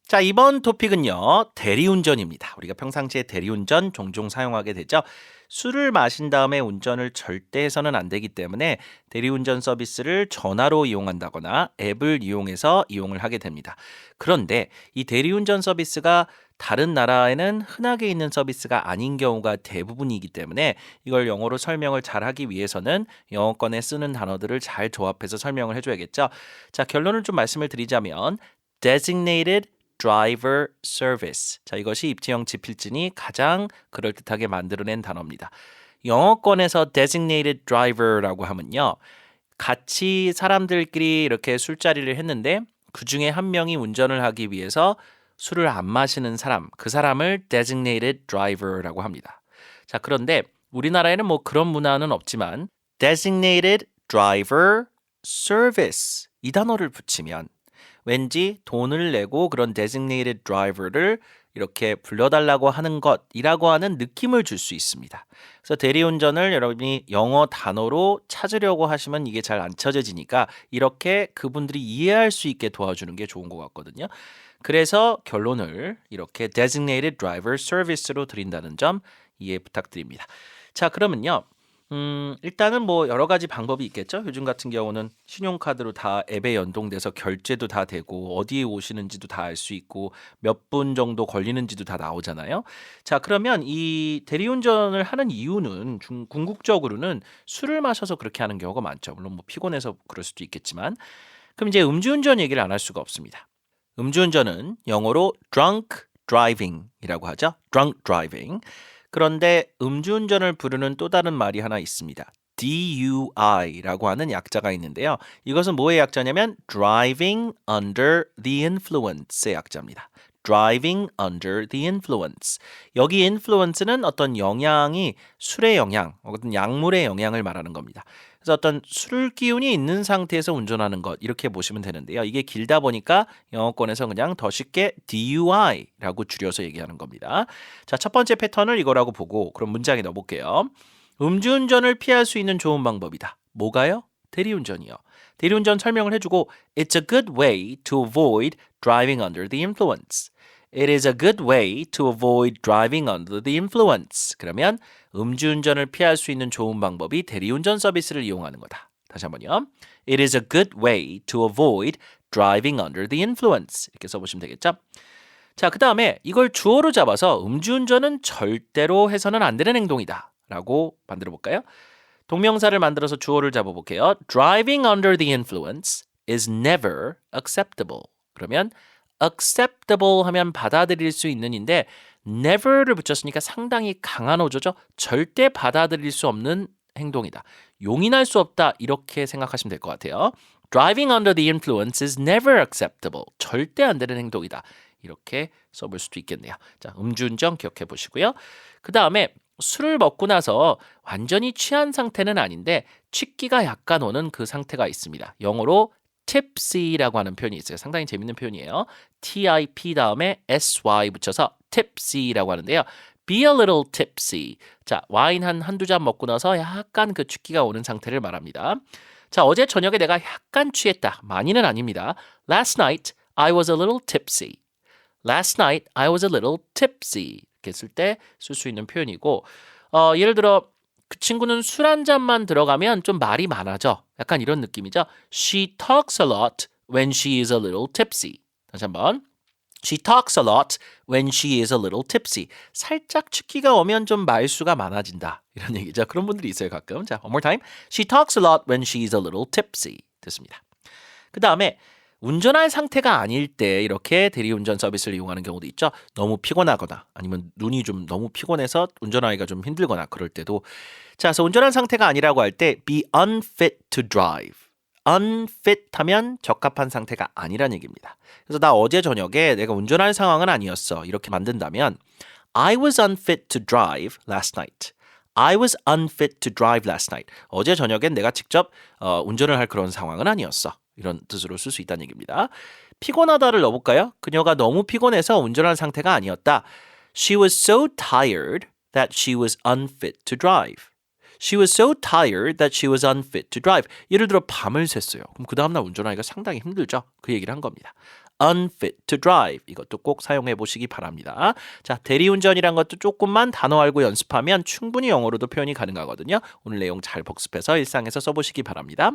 자, 이번 토픽은요, 대리운전입니다. 우리가 평상시에 대리운전 종종 사용하게 되죠. 술을 마신 다음에 운전을 절대 해서는 안 되기 때문에 대리운전 서비스를 전화로 이용한다거나 앱을 이용해서 이용을 하게 됩니다. 그런데 이 대리운전 서비스가 다른 나라에는 흔하게 있는 서비스가 아닌 경우가 대부분이기 때문에 이걸 영어로 설명을 잘 하기 위해서는 영어권에 쓰는 단어들을 잘 조합해서 설명을 해줘야겠죠. 자, 결론을 좀 말씀을 드리자면 designated driver service. 자, 이것이 입지형 지필진이 가장 그럴듯하게 만들어낸 단어입니다. 영어권에서 designated driver라고 하면요. 같이 사람들끼리 이렇게 술자리를 했는데 그 중에 한 명이 운전을 하기 위해서 술을 안 마시는 사람, 그 사람을 designated driver라고 합니다. 자, 그런데 우리나라에는 뭐 그런 문화는 없지만 designated driver service 이 단어를 붙이면 왠지 돈을 내고 그런 designated driver를 이렇게 불러달라고 하는 것이라고 하는 느낌을 줄 수 있습니다. 그래서 대리운전을 여러분이 영어 단어로 찾으려고 하시면 이게 잘 안 찾아지니까 이렇게 그분들이 이해할 수 있게 도와주는 게 좋은 것 같거든요. 그래서 결론을 이렇게 designated driver service로 드린다는 점 이해 부탁드립니다. 자, 그러면요. 일단은 뭐 여러 가지 방법이 있겠죠. 요즘 같은 경우는 신용카드로 다 앱에 연동돼서 결제도 다 되고 어디에 오시는지도 다 알 수 있고 몇 분 정도 걸리는지도 다 나오잖아요. 자, 그러면 이 대리운전을 하는 이유는 궁극적으로는 술을 마셔서 그렇게 하는 경우가 많죠. 물론 뭐 피곤해서 그럴 수도 있겠지만 그럼 이제 음주운전 얘기를 안 할 수가 없습니다. 음주운전은 영어로 drunk driving이라고 하죠. drunk driving. 그런데 음주운전을 부르는 또 다른 말이 하나 있습니다. DUI라고 하는 약자가 있는데요. 이것은 뭐의 약자냐면 driving under the influence의 약자입니다. driving under the influence. 여기 influence는 어떤 영향이 술의 영향, 어떤 약물의 영향을 말하는 겁니다. 그래서 어떤 술 기운이 있는 상태에서 운전하는 것 이렇게 보시면 되는데요. 이게 길다 보니까 영어권에서 그냥 더 쉽게 DUI라고 줄여서 얘기하는 겁니다. 자, 첫 번째 패턴을 이거라고 보고 그럼 문장에 넣어볼게요. 음주운전을 피할 수 있는 좋은 방법이다. 뭐가요? 대리운전이요. 대리운전 설명을 해주고 It's a good way to avoid driving under the influence. It is a good way to avoid driving under the influence. 그러면 음주운전을 피할 수 있는 좋은 방법이 대리운전 서비스를 이용하는 거다. 다시 한번요. It is a good way to avoid driving under the influence. 이렇게 써보시면 되겠죠? 자, 그 다음에 이걸 주어로 잡아서 음주운전은 절대로 해서는 안 되는 행동이다 라고 만들어 볼까요? 동명사를 만들어서 주어를 잡아볼게요. Driving under the influence is never acceptable. 그러면 acceptable 하면 받아들일 수 있는인데 never를 붙였으니까 상당히 강한 어조죠. 절대 받아들일 수 없는 행동이다. 용인할 수 없다 이렇게 생각하시면 될 것 같아요. Driving under the influence is never acceptable. 절대 안 되는 행동이다. 이렇게 써볼 수도 있겠네요. 자, 음주운전 기억해 보시고요. 그 다음에 술을 먹고 나서 완전히 취한 상태는 아닌데 취기가 약간 오는 그 상태가 있습니다. 영어로 tipsy라고 하는 표현이 있어요. 상당히 재밌는 표현이에요. tip 다음에 sy 붙여서 tipsy라고 하는데요. Be a little tipsy. 자, 와인 한두 잔 먹고 나서 약간 그 취기가 오는 상태를 말합니다. 자, 어제 저녁에 내가 약간 취했다. 많이는 아닙니다. Last night I was a little tipsy. Last night I was a little tipsy. 이렇게 쓸 때 쓸 수 있는 표현이고 예를 들어 그 친구는 술 한 잔만 들어가면 좀 말이 많아져. 약간 이런 느낌이죠. She talks a lot when she is a little tipsy. 다시 한번. She talks a lot when she is a little tipsy. 살짝 취기가 오면 좀 말수가 많아진다. 이런 얘기죠. 그런 분들이 있어요, 가끔. 자, one more time. She talks a lot when she is a little tipsy. 됐습니다. 그 다음에 운전할 상태가 아닐 때 이렇게 대리운전 서비스를 이용하는 경우도 있죠. 너무 피곤하거나 아니면 눈이 좀 너무 피곤해서 운전하기가 좀 힘들거나 그럴 때도 자, 그래서 운전한 상태가 아니라고 할 때 be unfit to drive. unfit 하면 적합한 상태가 아니란 얘기입니다. 그래서 나 어제 저녁에 내가 운전할 상황은 아니었어. 이렇게 만든다면 I was unfit to drive last night. I was unfit to drive last night. 어제 저녁엔 내가 직접 운전을 할 그런 상황은 아니었어. 이런 뜻으로 쓸 수 있다는 얘기입니다. 피곤하다를 넣어볼까요? 그녀가 너무 피곤해서 운전할 상태가 아니었다. She was so tired that she was unfit to drive. She was so tired that she was unfit to drive. 예를 들어 밤을 샜어요. 그럼 그 다음날 운전하기가 상당히 힘들죠. 그 얘기를 한 겁니다. unfit to drive. 이것도 꼭 사용해 보시기 바랍니다. 자, 대리운전이란 것도 조금만 단어 알고 연습하면 충분히 영어로도 표현이 가능하거든요. 오늘 내용 잘 복습해서 일상에서 써보시기 바랍니다.